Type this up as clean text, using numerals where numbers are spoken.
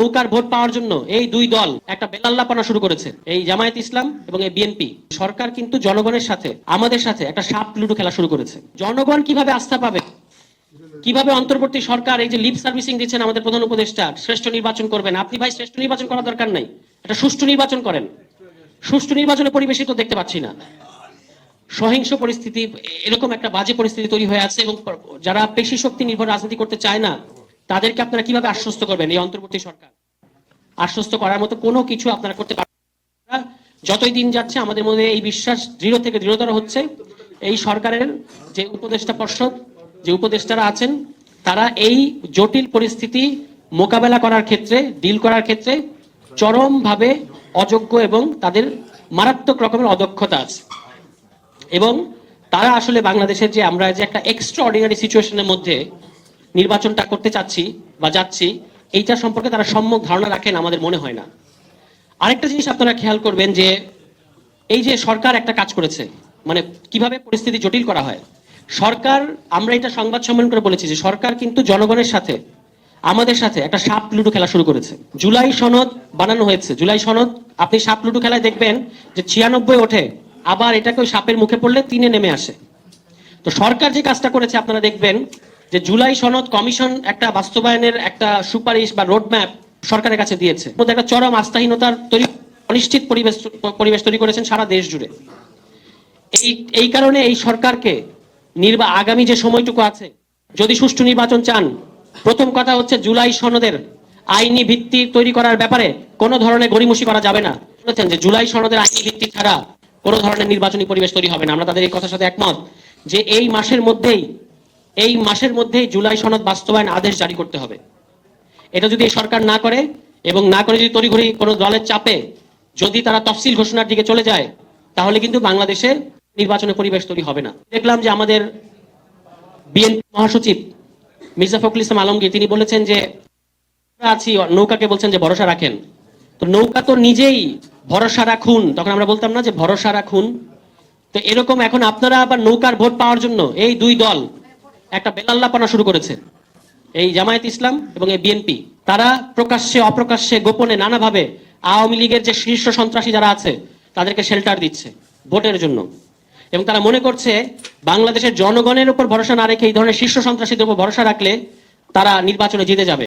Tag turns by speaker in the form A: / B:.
A: নৌকার ভোট পাওয়ার জন্য এই দুই দল একটা বেলাল্লাপনা শুরু করেছে, এই জামায়াত ইসলাম এবং এই বিএনপি। সরকার কিন্তু জনগণের সাথে, আমাদের সাথে একটা সাপ লুডো খেলা শুরু করেছে। জনগণ কিভাবে আস্থা পাবে, কিভাবে অন্তর্বর্তী সরকার এই যে লিপ সার্ভিসিং দিচ্ছেন আমাদের প্রধান উপদেষ্টা, শ্রেষ্ঠ নির্বাচন করবেন? আপনি ভাই শ্রেষ্ঠ নির্বাচন করার দরকার নাই, একটা সুষ্ঠু নির্বাচন করেন। সুষ্ঠু নির্বাচনের পরিবেশই তো দেখতে পাচ্ছি না। সহিংস পরিস্থিতি, এরকম একটা বাজে পরিস্থিতি তৈরি হয়ে আছে, এবং যারা পেশি শক্তি নির্ভর রাজনীতি করতে চায় না তাদেরকে আপনারা কিভাবে আশ্বস্ত করবেন? এই অন্তর্বর্তী সরকার আশ্বস্ত করার মতো কোনো কিছু আপনারা করতে পারবেন না। যতই দিন যাচ্ছে আমাদের মধ্যে এই বিশ্বাস দৃঢ় থেকে দৃঢ়তর হচ্ছে। এই সরকারের যে উপদেষ্টা পর্ষদ, যে উপদেষ্টারা আছেন, তারা এই জটিল পরিস্থিতি মোকাবেলা করার ক্ষেত্রে, ডিল করার ক্ষেত্রে চরমভাবে অযোগ্য এবং তাদের মারাত্মক রকমের অদক্ষতা আছে। এবং তারা আসলে বাংলাদেশের যে আমরা যে একটা এক্সট্রা অর্ডিনারি সিচুয়েশনের মধ্যে নির্বাচনটা করতে চাচ্ছি বা যাচ্ছি, এইটা সম্পর্কে তারা সম্যক ধারণা রাখেন আমাদের মনে হয় না। আরেকটা জিনিস আপনারা খেয়াল করবেন যে এই যে সরকার একটা কাজ করেছে, মানে কিভাবে পরিস্থিতি জটিল করা হয়। সরকার, আমরা এটা সংবাদ সম্মেলন করে বলেছি যে সরকার কিন্তু জনগণের সাথে, আমাদের সাথে একটা সাপ লুডো খেলা শুরু করেছে। জুলাই সনদ বানানো হয়েছে। জুলাই সনদ আপনি সাপ লুডো খেলায় দেখবেন যে 96 ওঠে, আবার এটাকে ওই সাপের মুখে পড়লে 3-এ নেমে আসে। তো সরকার যে কাজটা করেছে আপনারা দেখবেন যে জুলাই সনদ কমিশন একটা বাস্তবায়নের একটা সুপারিশ বা রোডম্যাপ সরকারের কাছে দিয়েছে। মধ্যে একটা চরম আস্থাহীনতার অনিশ্চিত পরিবেশ তৈরি করেছেন সারা দেশ জুড়ে। এই কারণে এই সরকারকে আগামী যে সময়টুকু আছে, যদি সুষ্ঠু নির্বাচন চান, প্রথম কথা হচ্ছে জুলাই সনদের আইনি ভিত্তি তৈরি করার ব্যাপারে কোনো ধরনের গড়িমসি করা যাবে না। বলেছেন যে জুলাই সনদের আইনি ভিত্তি ছাড়া কোনো ধরনের নির্বাচনী পরিবেশ তৈরি হবে না। আমরা তাদের এই কথার সাথে একমত যে এই মাসের মধ্যেই জুলাই সনদ বাস্তবায়ন আদেশ জারি করতে হবে। এটা যদি এই সরকার না করে, এবং না করে যদি তড়িঘড়ি কোনো দলের চাপে যদি তারা তফসিল ঘোষণার দিকে চলে যায়, তাহলে কিন্তু বাংলাদেশে নির্বাচনের পরিবেশ তৈরি হবে না। দেখলাম যে আমাদের বিএনপি মহাসচিব মির্জা ফখরুল ইসলাম আলমগীর তিনি বলেছেন যে আছি, নৌকাকে বলছেন যে ভরসা রাখেন। তো নৌকা তো নিজেই ভরসা রাখুন, তখন আমরা বলতাম না যে ভরসা রাখুন? তো এরকম এখন আপনারা আবার নৌকার ভোট পাওয়ার জন্য এই দুই দল একটা বেলাল্লাপনা শুরু করেছে, এই জামায়াত ইসলাম এবং এই বিএনপি। তারা প্রকাশ্যে অপ্রকাশ্যে গোপনে নানাভাবে আওয়ামী লীগের যে শীর্ষ সন্ত্রাসী যারা আছে তাদেরকে শেল্টার দিচ্ছে ভোটের জন্য। এবং তারা মনে করছে বাংলাদেশের জনগণের উপর ভরসা না রেখে এই ধরনের শীর্ষ সন্ত্রাসীদের উপর ভরসা রাখলে তারা নির্বাচনে জিতে যাবে।